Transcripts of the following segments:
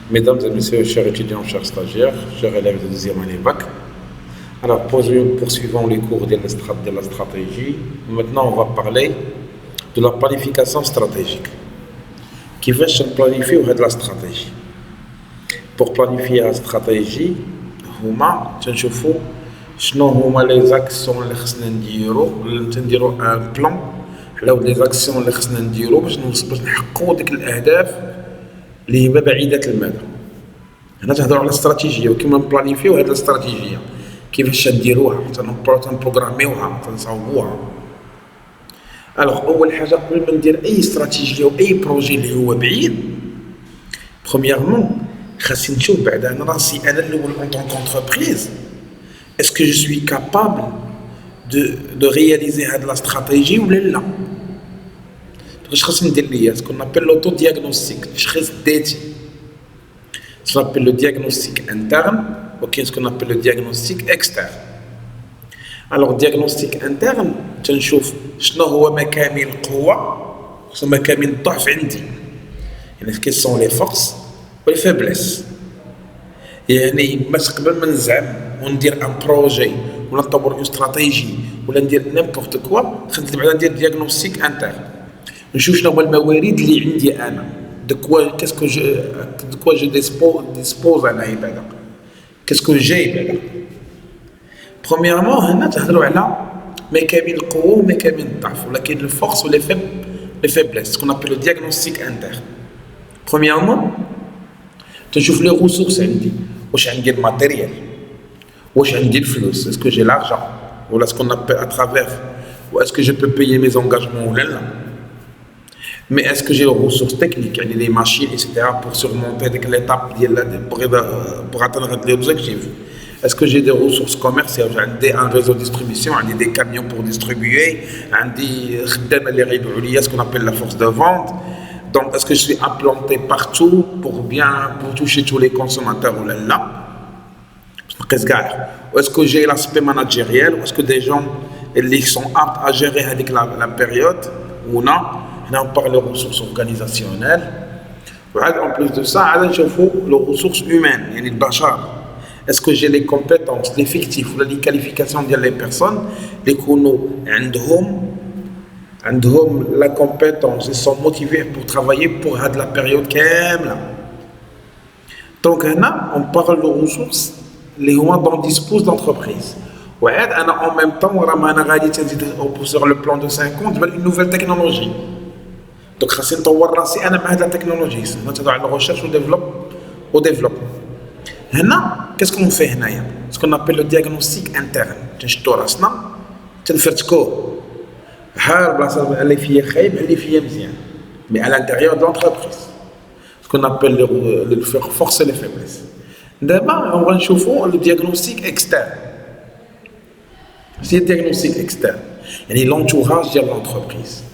Mesdames et messieurs, chers étudiants, chers stagiaires, chers élèves de deuxième année bac, alors poursuivons les cours de la stratégie. Maintenant, on va parler de la planification stratégique. كيفاش نبلانيفيو هاد لا stratégie. Pour planifier la stratégie, هما تنشوفوا شنو هما لي زاكسيون اللي خصنا نديرو ان بلان على لي زاكسيون اللي خصنا نديرو باش نحققوا ديك الاهداف اللي هي بعيدة المدى. هنا تهضروا على استراتيجيه وكيما نبلانيفيو هاد الاستراتيجيه كيفاش نديروها تنبروغراميوها تنصاوبوها. الوغ اول حاجه قبل ما ندير اي استراتيجيه واي بروجي اللي هو بعيد، برومييرمون خاصني نشوف بعد انا راسي انا الاول اون طون كونتربريز اسكو جو سوي كابابل دو رياليزي هاد لا استراتيجي ولا لا. واش خاصني ندير ليا سكون نابيل لوتو دياغنوستيك، تشخيص ذاتي. Ça s'appelle le diagnostic interne ou ce qu'on appelle le diagnostic externe. Alors, diagnostic interne, تنشوف شنو هو مكامن القوة وشنو مكامن الضعف عندي. يعني quelles sont les forces و les faiblesses. يعني باش قبل ما نزعم وندير ان بروجي ولا نطور اون استراتيجي ولا ندير نيمبورت كوا، خديت بعدا ندير ديagnostic interne. نشوف شنو هما الموارد اللي عندي انا. De quoi je dispose أنا بعدا. Qu'est-ce que j'ai بعدا. Premièrement هنا تهضروا على مكامن القوة ومكامن الضعف، ولكن الفورس و les faiblesses, ce qu'on appelle le diagnostic interne. Premièrement تنشوف les ressources عندي، واش عندي الماتيريال، واش عندي الفلوس، est-ce que j'ai l'argent ولا ce qu'on appelle à travers ou est-ce que je peux payer mes engagements ولا لا. Mais est-ce que j'ai les ressources techniques, les machines, etc. pour surmonter l'étape pour atteindre les objectifs? Est-ce que j'ai des ressources commerciales, j'ai un réseau de distribution, j'ai des camions pour distribuer, j'ai ce qu'on appelle la force de vente. Donc, est-ce que je suis implanté partout pour toucher tous les consommateurs ou là? Ou est-ce que j'ai l'aspect managériel, ou est-ce que des gens ils sont aptes à gérer avec la période ou non? Là, on parle de ressources organisationnelles. En plus de ça, on cherche les ressources humaines, les bachar. Est-ce que j'ai les compétences, l'effectif ou les qualifications des personnes, les kono عندهم la compétence, ils sont motivés pour travailler pour la période كاملة. Donc là, on parle de ressources les gens dont dispose l'entreprise. Ouais, en même temps, on sur le plan de 5 ans, une nouvelle technologie. Donc, خاصني نطور راسي انا مع هاد التكنولوجيا، نتهضروا على الريشيرش وديفلوبمون. هنا كاسكو فيه هنايا سكون نابيل لو دياغنوستيك انترن، تنشدو راسنا تنفرتكو ها البلاصه اللي فيها خايب اللي فيها مزيان، مي على الانتيريور دو لونتربريز سكون نابيل لو فورس لي فيبليس. دابا غنشوفوا لو دياغنوستيك اكسترن. سي دياغنوستيك اكسترن يعني لونتوراج ديال لونتربريز.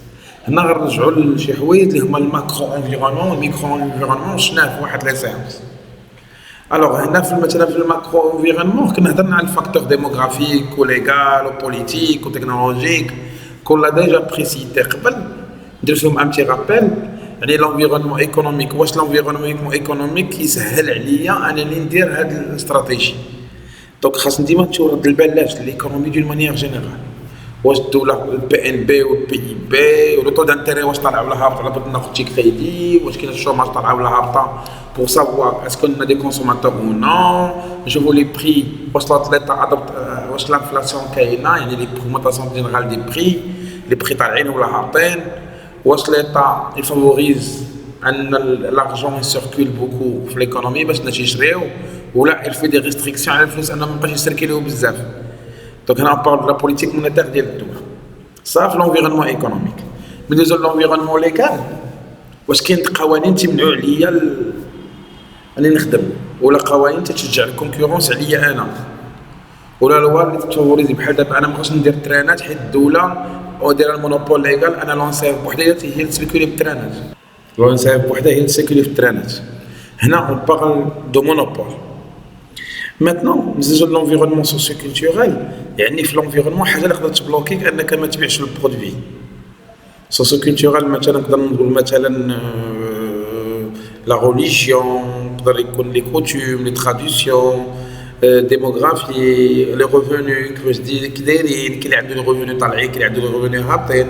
هنا غنرجعوا لشي حوايج اللي هما الماكرو انفيرونمون والميكرو انفيرونمون شفناه في واحد لي سيونس. الوغ هنا مثلا في الماكرو انفيرونمون كنا هضرنا على الفاكتور ديموغرافيك وليغال وبوليتيك وتكنولوجيك كلها ديجا بريسيتي قبل. ندير فيهم ان تي رابيل. يعني لونفيرونمون ايكونوميك، واش لونفيرونمون ايكونوميك يسهل عليا انني ندير هاد الاستراتيجي. دونك خاصني ديما تورد البلاش ليكونومي دون مانيير جينيرال. واش الدوله البي ان بي والبي اي بي ولو طو دانتيري واش طالع ولا هابط، على بغيت ناخذ شي كريدي، واش كاين الشوماج طالعه ولا هابطه pour savoir est-ce qu'on a des consommateurs ou non. Je vois les prix, l'État adopte l'inflation كاينه، يعني les augmentations générales des prix, les prix طالعين ولا هابطين. واش l'État il favorise ان l'argent circule beaucoup في l'économie باش الناس يشريو، ولا il fait des restrictions على الفلوس انهم ما يبقاش يسيركيليو بزاف. Donc on parle de la politique monétaire ديال الدولة. Ça في l'environnement économique. Mais dans l'environnement légal واش كاين قوانين تمنعوا عليا اني نخدم، ولا قوانين تشجع الكونكورونس عليا انا، ولا لوا اللي تفوريزي بحال دابا انا مابغاش ندير ترانات حيت الدولة او دايره المونوبول ليغال. انا لونسيف بوحدها هي اللي تسبيكولي بالترانات، لونسيف بوحدها هي اللي تسبيكولي في الترانات. هنا اون بارل دو مونوبول. Maintenant, نزيدو l'environnement socio-culturel. يعني في l'environnement حاجه اللي تقدر تبلوكيك انك ما تبيعش البرودوي. socio-culturel مثلا نقدر نقول مثلا la religion, les coutumes, les traditions, démographie, les revenus, que je dis, qu'il y a des revenus طالعين, qu'il y a des revenus هابطين.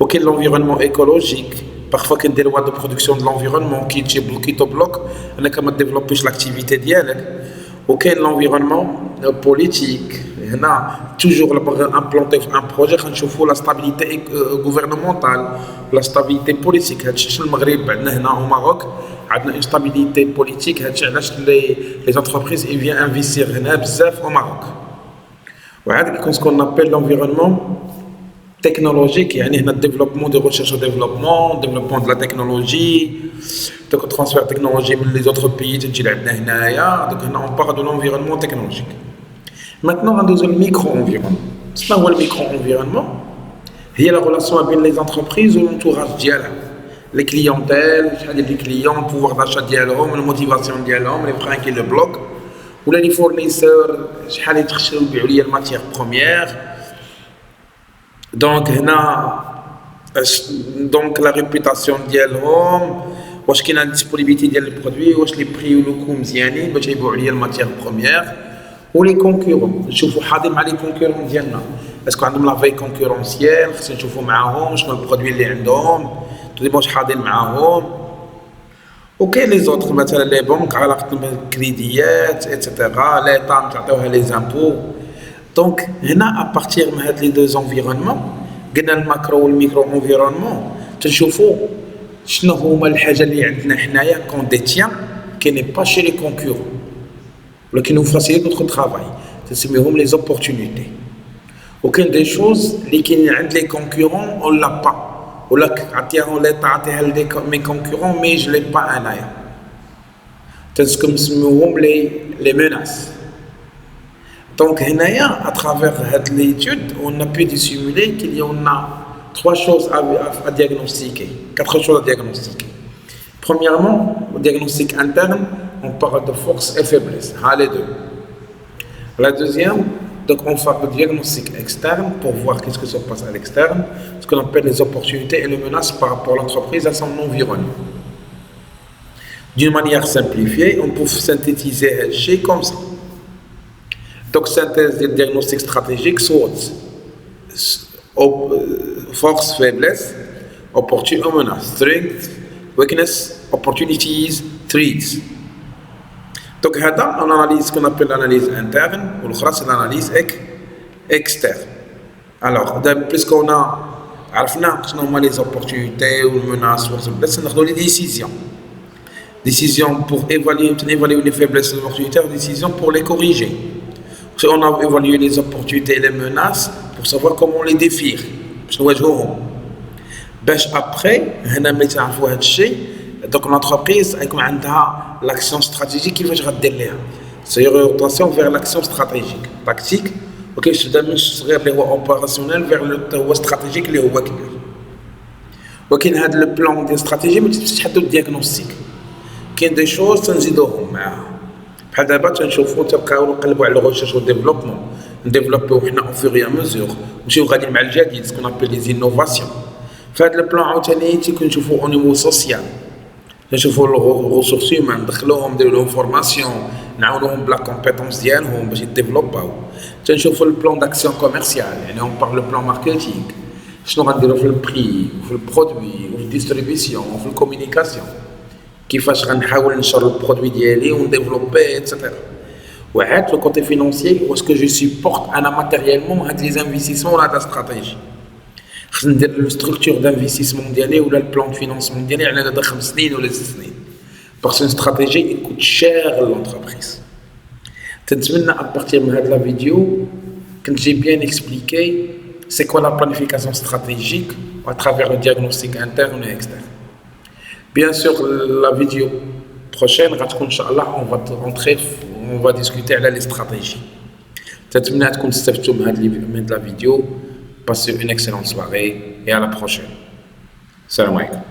وكاين l'environnement écologique. Parfois كاين des lois de production de l'environnement qui te bloquent انك ما développeش l'activité ديالك. وكاين l'environnement politique. هنا toujours implanter un projet غنشوفوا la stabilité gouvernementale, la stabilité politique. هادشي المغرب عندنا هنا au Maroc عندنا une stabilité politique. هادشي علاش les entreprises ils viennent investir هنا بزاف au Maroc. وعاد كاين ce qu'on appelle l'environnement technologique, يعني هنا développement de recherche et développement de la technologie, donc transfert de technologie من les autres pays تجي لعندنا هنايا. donc هنا on parle de l'environnement technologique. Maintenant on a le micro-environnement. شنو هو الميكرو-environnement؟ هي la relation بين les entreprises و l'entourage ديالها. les clientèles, شحال ديال les clients, le pouvoir d'achat ديالهم, la motivation ديالهم, les freins qui le bloquent, ولا les fournisseurs شحال يتخشوا يبيعوا لي الماتيير بروميير. دونك هنا دونك لا ريبيتاسيون ديالهم، واش كاينه الديسبونيبيتي ديال البرودوي، واش لي بري ولوكو مزيانين باش يبيعوا لي الماتيير بروميير. ولي كونكورون نشوفوا حاضر مع لي كونكورون ديالنا، اسكو عندهم لا في كونكورونسيال، خصنا نشوفوا معاهم شنو البرودوي اللي عندهم، واش حاضر معاهم. وكاين لي زوطر مثلا لي بنك علاقتهم بالكريديات ايتترا، ليطا تعطيوها لي زامبو. دونك هنا ابارتيغ من هاد لي دو انفيرونمون قلنا الماكرو والميكرو انفيرونمون تنشوفوا شنو هما الحاجه اللي عندنا حنايا كون ديتيان كي ني با شي لي كونكورون ولكن نو فاسيليت نوتر ترافاي، تسميهم لي زوبورتونيتي. وكاين دي شوز اللي كاينين عند لي كونكورون اون لا با، ولا عطيهم ليطا عطيها لمي كونكورون مي جو لي با انايا، تنسميوهم لي ميناس. Donc, à travers cette étude, on a pu dissimuler qu'il y en a 3 choses à diagnostiquer, 4 choses à diagnostiquer. Premièrement, au diagnostic interne, on parle de force et faiblesse, les deux. La deuxième, donc on fait le diagnostic externe pour voir qu'est-ce que se passe à l'externe, ce qu'on appelle les opportunités et les menaces par rapport à l'entreprise à son environnement. D'une manière simplifiée, on peut synthétiser chez comme ça. Donc, synthèse des diagnostics stratégiques, SWOT, force, faiblesse, opportunité, menace, strength, weakness, opportunities, threats. Donc, on analyse ce qu'on appelle l'analyse interne, ou l'autre c'est l'analyse externe. Alors, puisqu'on a les opportunités ou les menaces, on a les décisions. Décisions pour évaluer les faiblesses et les opportunités, décisions pour les corriger. On a évalué les opportunités et les menaces pour savoir comment les défier. Après, donc l'entreprise a l'action stratégique qui va se faire. C'est une orientation vers l'action stratégique. Tactique, ok, je serais opérationnel vers le stratégique. Ok, le plan de stratégie, mais c'est le diagnostic. Il y a des choses qui sont بحال دابا تنشوفوا تبقاو نقلبوا على الريشيرش والديفلوبمون، نديفلوبيو حنا او فور اي مزور، نمشيو غاديين مع الجديد سكون ابل لي زينوفاسيون. فهاد البلان عاوتاني تنشوفوا او نيفو سوسيال، نشوفوا الريسورس هيومان ندخلوهم نديرو لهم فورماسيون، نعاونوهم بلا كومبيتونس ديالهم باش يديفلوباو. تنشوفوا البلان داكسيون كوميرسيال، يعني اون بارل بلان ماركتينغ، شنو غنديرو في البري وفي البرودوي وفي الديستريبيسيون وفي الكومونيكاسيون، كيفاش غنحاول نشر البرودوي ديالي ونديفلوبي ايتترا. وعاد لو كوتي فينانسيي واسكو جو سيبورت انا ماتيريالمون هاد لي انفستيسمون ولا هاد استراتيجي. خصني ندير لو ستركتور دانفستيسمون ديالي ولا البلان فينانسمون ديالي على مدى 5 سنين ولا 6 سنين. باسكو استراتيجي يكوت شير لونتربريز. تنتمنى ابارتير من هاد لا فيديو كنت جي بيان اكسبليكي سي كوا لا بلانيفيكاسيون ستراتيجيك à travers le diagnostic interne et externe. Bien sûr, la vidéo prochaine, Inch'Allah, on va discuter les stratégies. J'espère que vous avez apprécié la vidéo. Passez une excellente soirée et à la prochaine. Salam alaikum.